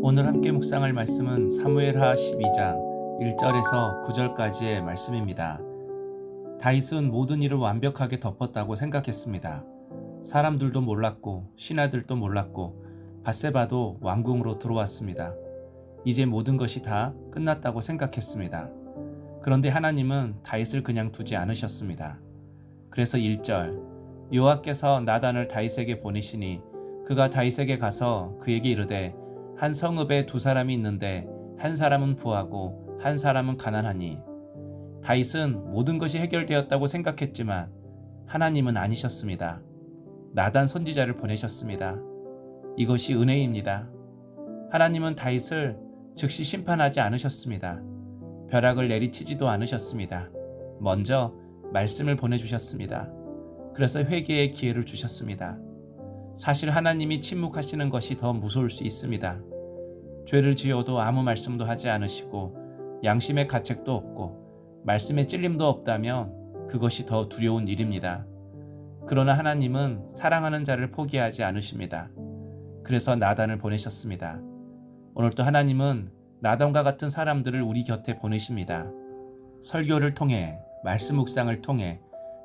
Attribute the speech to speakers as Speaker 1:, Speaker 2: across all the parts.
Speaker 1: 오늘 함께 묵상할 말씀은 사무엘하 12장 1절에서 9절까지의 말씀입니다. 다윗은 모든 일을 완벽하게 덮었다고 생각했습니다. 사람들도 몰랐고 신하들도 몰랐고 밧세바도 왕궁으로 들어왔습니다. 이제 모든 것이 다 끝났다고 생각했습니다. 그런데 하나님은 다윗을 그냥 두지 않으셨습니다. 그래서 1절 여호와께서 나단을 다윗에게 보내시니 그가 다윗에게 가서 그에게 이르되 한 성읍에 두 사람이 있는데 한 사람은 부하고 한 사람은 가난하니. 다윗은 모든 것이 해결되었다고 생각했지만 하나님은 아니셨습니다. 나단 선지자를 보내셨습니다. 이것이 은혜입니다. 하나님은 다윗을 즉시 심판하지 않으셨습니다. 벼락을 내리치지도 않으셨습니다. 먼저 말씀을 보내주셨습니다. 그래서 회개의 기회를 주셨습니다. 사실 하나님이 침묵하시는 것이 더 무서울 수 있습니다. 죄를 지어도 아무 말씀도 하지 않으시고 양심의 가책도 없고 말씀에 찔림도 없다면 그것이 더 두려운 일입니다. 그러나 하나님은 사랑하는 자를 포기하지 않으십니다. 그래서 나단을 보내셨습니다. 오늘도 하나님은 나단과 같은 사람들을 우리 곁에 보내십니다. 설교를 통해, 말씀 묵상을 통해,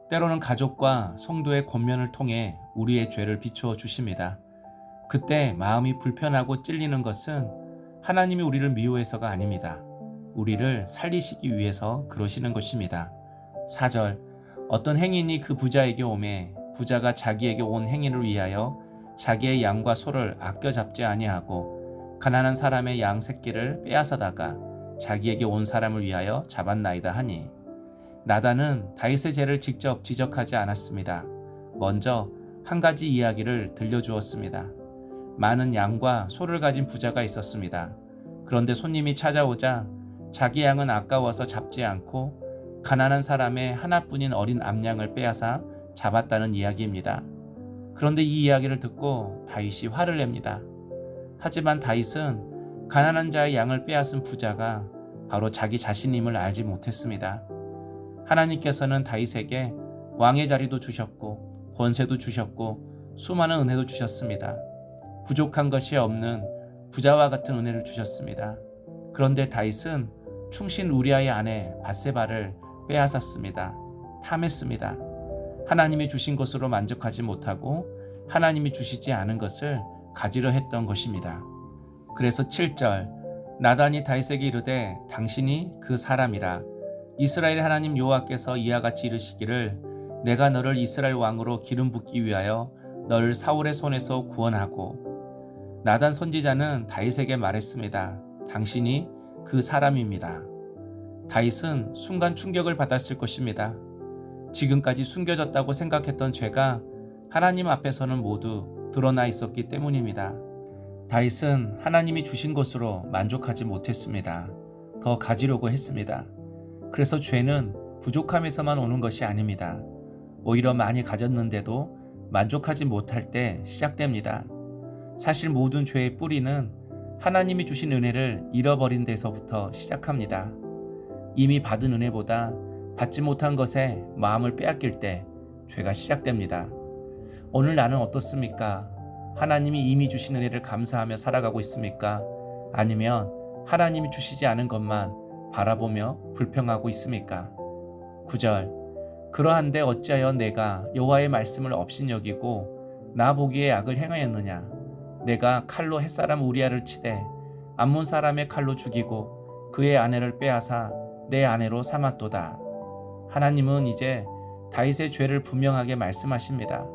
Speaker 1: 때로는 가족과 성도의 권면을 통해 우리의 죄를 비추어 주십니다. 그때 마음이 불편하고 찔리는 것은 하나님이 우리를 미워해서가 아닙니다. 우리를 살리시기 위해서 그러시는 것입니다. 4절 어떤 행인이 그 부자에게 오매 부자가 자기에게 온 행인을 위하여 자기의 양과 소를 아껴 잡지 아니하고 가난한 사람의 양 새끼를 빼앗아다가 자기에게 온 사람을 위하여 잡았나이다 하니. 나단은 다윗의 죄를 직접 지적하지 않았습니다. 먼저 한 가지 이야기를 들려주었습니다. 많은 양과 소를 가진 부자가 있었습니다. 그런데 손님이 찾아오자 자기 양은 아까워서 잡지 않고 가난한 사람의 하나뿐인 어린 암양을 빼앗아 잡았다는 이야기입니다. 그런데 이 이야기를 듣고 다윗이 화를 냅니다. 하지만 다윗은 가난한 자의 양을 빼앗은 부자가 바로 자기 자신임을 알지 못했습니다. 하나님께서는 다윗에게 왕의 자리도 주셨고 권세도 주셨고 수많은 은혜도 주셨습니다. 부족한 것이 없는 부자와 같은 은혜를 주셨습니다. 그런데 다윗은 충신 우리아의 아내 밧세바를 빼앗았습니다. 탐했습니다. 하나님이 주신 것으로 만족하지 못하고 하나님이 주시지 않은 것을 가지려 했던 것입니다. 그래서 7절 나단이 다윗에게 이르되 당신이 그 사람이라. 이스라엘의 하나님 여호와께서 이와 같이 이르시기를 내가 너를 이스라엘 왕으로 기름 붓기 위하여 너를 사울의 손에서 구원하고. 나단 선지자는 다윗에게 말했습니다. 당신이 그 사람입니다. 다윗은 순간 충격을 받았을 것입니다. 지금까지 숨겨졌다고 생각했던 죄가 하나님 앞에서는 모두 드러나 있었기 때문입니다. 다윗은 하나님이 주신 것으로 만족하지 못했습니다. 더 가지려고 했습니다. 그래서 죄는 부족함에서만 오는 것이 아닙니다. 오히려 많이 가졌는데도 만족하지 못할 때 시작됩니다. 사실 모든 죄의 뿌리는 하나님이 주신 은혜를 잃어버린 데서부터 시작합니다. 이미 받은 은혜보다 받지 못한 것에 마음을 빼앗길 때 죄가 시작됩니다. 오늘 나는 어떻습니까? 하나님이 이미 주신 은혜를 감사하며 살아가고 있습니까? 아니면 하나님이 주시지 않은 것만 바라보며 불평하고 있습니까? 9절 그러한데 어찌하여 내가 여호와의 말씀을 업신여기고 나 보기에 악을 행하였느냐? 내가 칼로 햇사람 우리아를 치되 암몬 사람의 칼로 죽이고 그의 아내를 빼앗아 내 아내로 삼았도다. 하나님은 이제 다윗의 죄를 분명하게 말씀하십니다.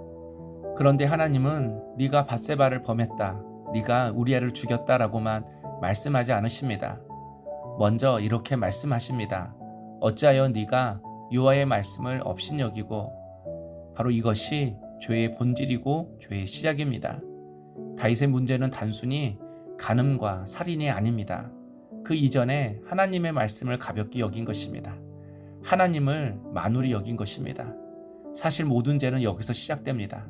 Speaker 1: 그런데 하나님은 네가 밧세바를 범했다, 네가 우리아를 죽였다라고만 말씀하지 않으십니다. 먼저 이렇게 말씀하십니다. 어찌하여 네가 여호와의 말씀을 업신여기고. 바로 이것이 죄의 본질이고 죄의 시작입니다. 다윗의 문제는 단순히 간음과 살인이 아닙니다. 그 이전에 하나님의 말씀을 가볍게 여긴 것입니다. 하나님을 만홀히 여긴 것입니다. 사실 모든 죄는 여기서 시작됩니다.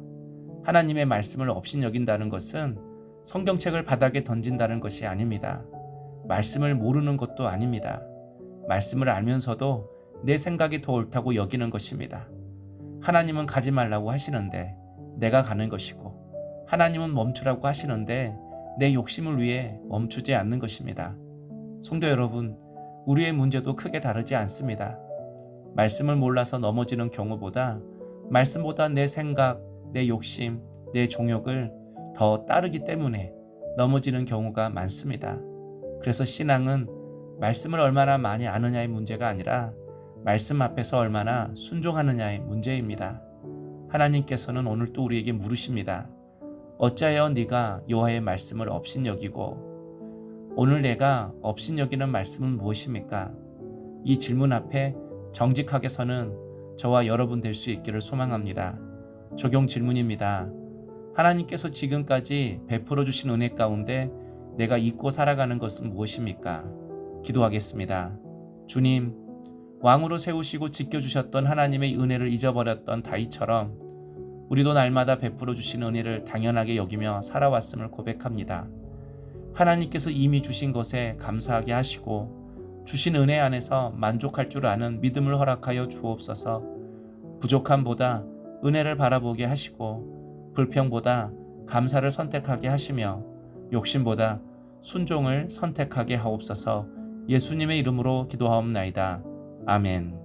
Speaker 1: 하나님의 말씀을 업신여긴다는 것은 성경책을 바닥에 던진다는 것이 아닙니다. 말씀을 모르는 것도 아닙니다. 말씀을 알면서도 내 생각이 더 옳다고 여기는 것입니다. 하나님은 가지 말라고 하시는데 내가 가는 것이고, 하나님은 멈추라고 하시는데 내 욕심을 위해 멈추지 않는 것입니다. 성도 여러분, 우리의 문제도 크게 다르지 않습니다. 말씀을 몰라서 넘어지는 경우보다 말씀보다 내 생각, 내 욕심, 내 종욕을 더 따르기 때문에 넘어지는 경우가 많습니다. 그래서 신앙은 말씀을 얼마나 많이 아느냐의 문제가 아니라 말씀 앞에서 얼마나 순종하느냐의 문제입니다. 하나님께서는 오늘 또 우리에게 물으십니다. 어찌하여 네가 여호와의 말씀을 업신여기고, 오늘 내가 업신여기는 말씀은 무엇입니까? 이 질문 앞에 정직하게 서는 저와 여러분 될 수 있기를 소망합니다. 적용 질문입니다. 하나님께서 지금까지 베풀어 주신 은혜 가운데 내가 잊고 살아가는 것은 무엇입니까? 기도하겠습니다. 주님, 왕으로 세우시고 지켜주셨던 하나님의 은혜를 잊어버렸던 다윗처럼 우리도 날마다 베풀어 주신 은혜를 당연하게 여기며 살아왔음을 고백합니다. 하나님께서 이미 주신 것에 감사하게 하시고 주신 은혜 안에서 만족할 줄 아는 믿음을 허락하여 주옵소서. 부족함보다 은혜를 바라보게 하시고 불평보다 감사를 선택하게 하시며 욕심보다 순종을 선택하게 하옵소서. 예수님의 이름으로 기도하옵나이다. 아멘.